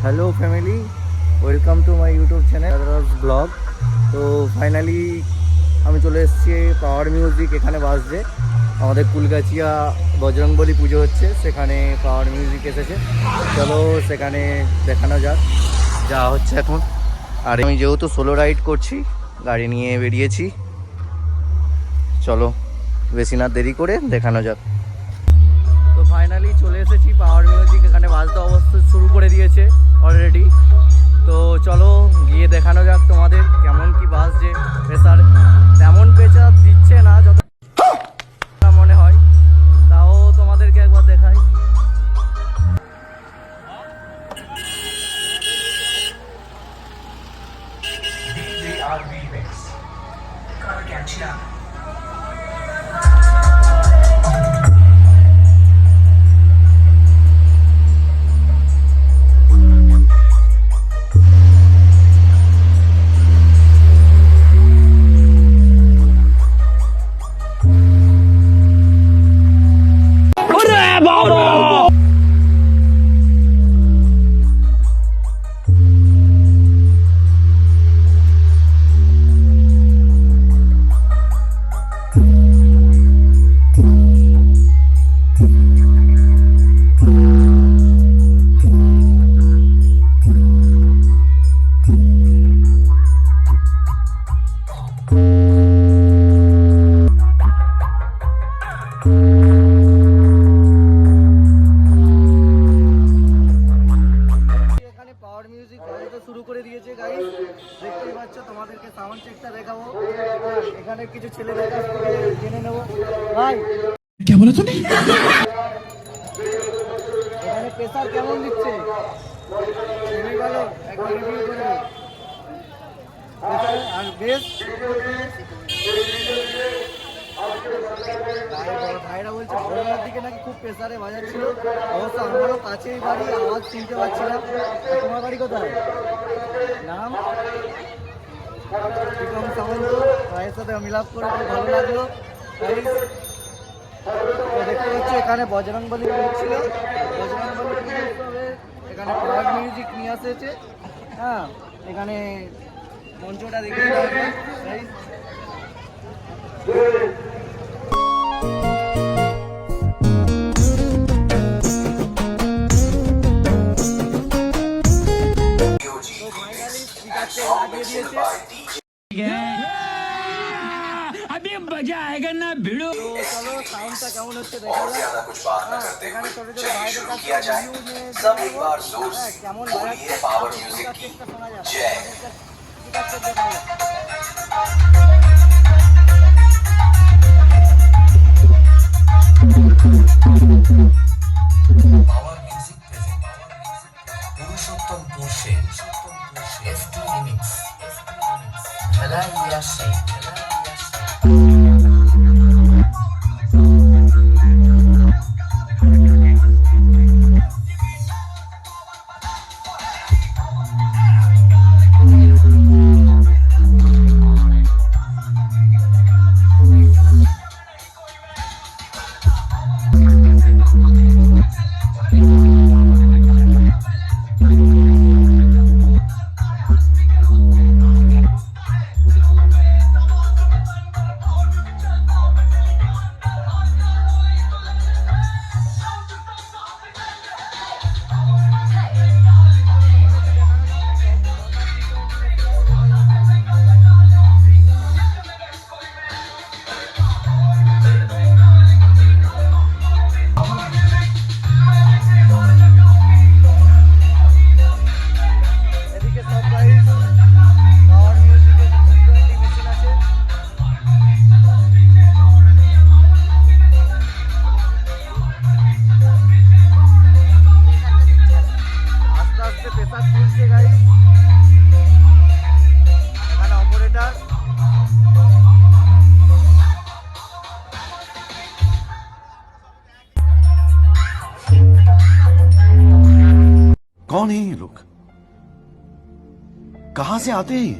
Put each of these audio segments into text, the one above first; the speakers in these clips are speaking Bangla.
Hello family, welcome to my YouTube channel others blog. তো ফাইনালি আমি চলে এসেছি পাওয়ার মিউজিক। এখানে বাজছে আমাদের কুলগাছিয়া বজরংবলী পুজো হচ্ছে, সেখানে পাওয়ার মিউজিক এসেছে। চলো সেখানে দেখানো যাক যা হচ্ছে এখন। আর আমি যেহেতু সোলো রাইড করছি, গাড়ি নিয়ে বেরিয়েছি। চলো বেশি না দেরি করে দেখানো যাক। তো ফাইনালি চলে এসেছি পাওয়ার মিউজিক। এখানে বাজতে অবশ্যই শুরু করে দিয়েছে অলরেডি। তো চলো গিয়ে দেখানো যাক তোমাদের কেমন কি বাজছে। প্রেসার তেমন প্রেসার দিচ্ছে না যত মনে হয়, তাও তোমাদেরকে একবার দেখাই। শুরু করে দিয়েছে গাইস, দেখতেই পাচ্ছ। তোমাদেরকে সাউন্ড চেকটা দেখাবো। এখানে কিছু ছেলেদের কাছ থেকে জেনে নেবো। ভাই কে বলে তুমি, এখানে প্রেসার কেমন দিচ্ছে? তুমি বলো, একবার রিভিউ করে। আর বেশ ভাইরা বলছে ভোরবেলার দিকে নাকি খুব প্রেসারে বাজাচ্ছিল। অবশ্য আমারও কাছেই বাড়ি, আওয়াজ শুনতে পাচ্ছিলাম। তোমার বাড়ি কোথায়? নাম বিক্রম সামন্ত। ভাইয়ের সাথে মিলাপ করে খুব ভালো লাগলো। দেখতে পাচ্ছি এখানে বজরংবলী হচ্ছিল। বজরংবলী এখানে পাওয়ার মিউজিক নিয়ে আসেছে। হ্যাঁ, এখানে মঞ্চটা দেখে अभी मजा आएगा ना भिड़ो। तो चलो साउंडটা কেমন হচ্ছে দেখা যাক। এখানে ছোট ছোট ভাইদের কাছে রিভিউ নিয়ে কেমন বাজাচ্ছে পাওয়ার মিউজিক শোনা যাচ্ছে। পাওয়ার মিউজিক প্রেজেন্ট পুরুষোত্তম পুরুষে এসটি রিমিক্স ঢালাইয়া সেই कौन है ये लोग, कहां से आते हैं?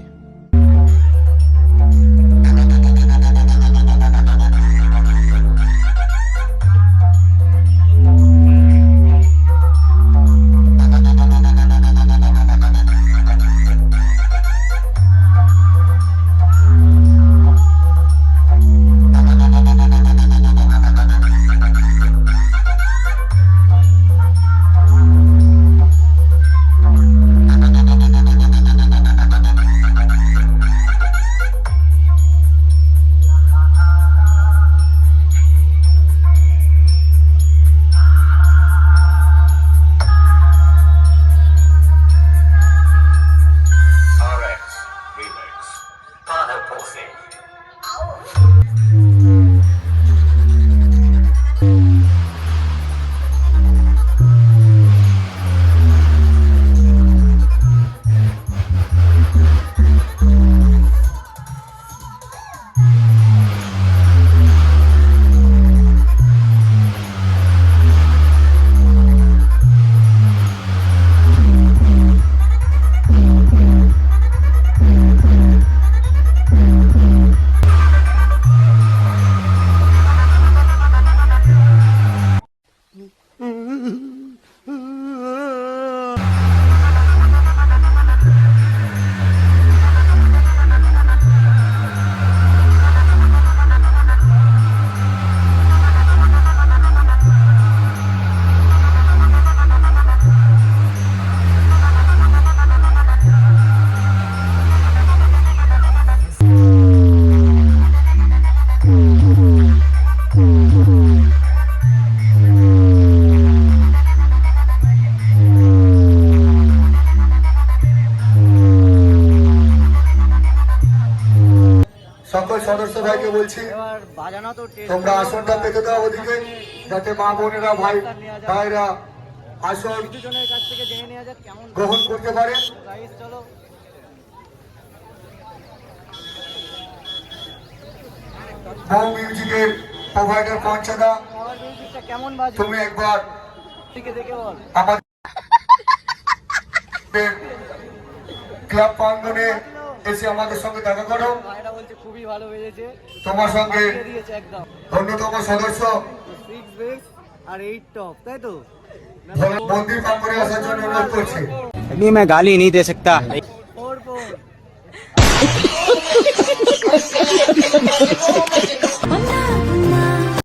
বাজানো তো টেস্ট তোমরা আসনটা পেতে দাও ওদিকে, যাতে মা বোনেরা ভাই ভাইরা আসন দুজনের কাছ থেকে জেনে নেওয়া যাক কেমন গ্রহণ করতে পারে। গাইস চলো। মৌ মিউজিকের প্রোভাইডার পঞ্চাদা, পাওয়ার মিউজিকটা কেমন বাজে তুমি একবার থেকে দেখে বল। আমাদের ক্লাব প্রাঙ্গনে এসে আমাদের সঙ্গে দেখা করো। ভাইরা বলছে খুবই ভালো বেজেছে, তোমার সঙ্গে দিয়ে দিয়েছে একদম। অন্যতম সদস্য 6 বেস আর 8 টপ, তাই তো? মন্দির প্রাঙ্গনে আসার জন্য অনুরোধ করছি। अभी मैं गाली नहीं दे सकता। 4 4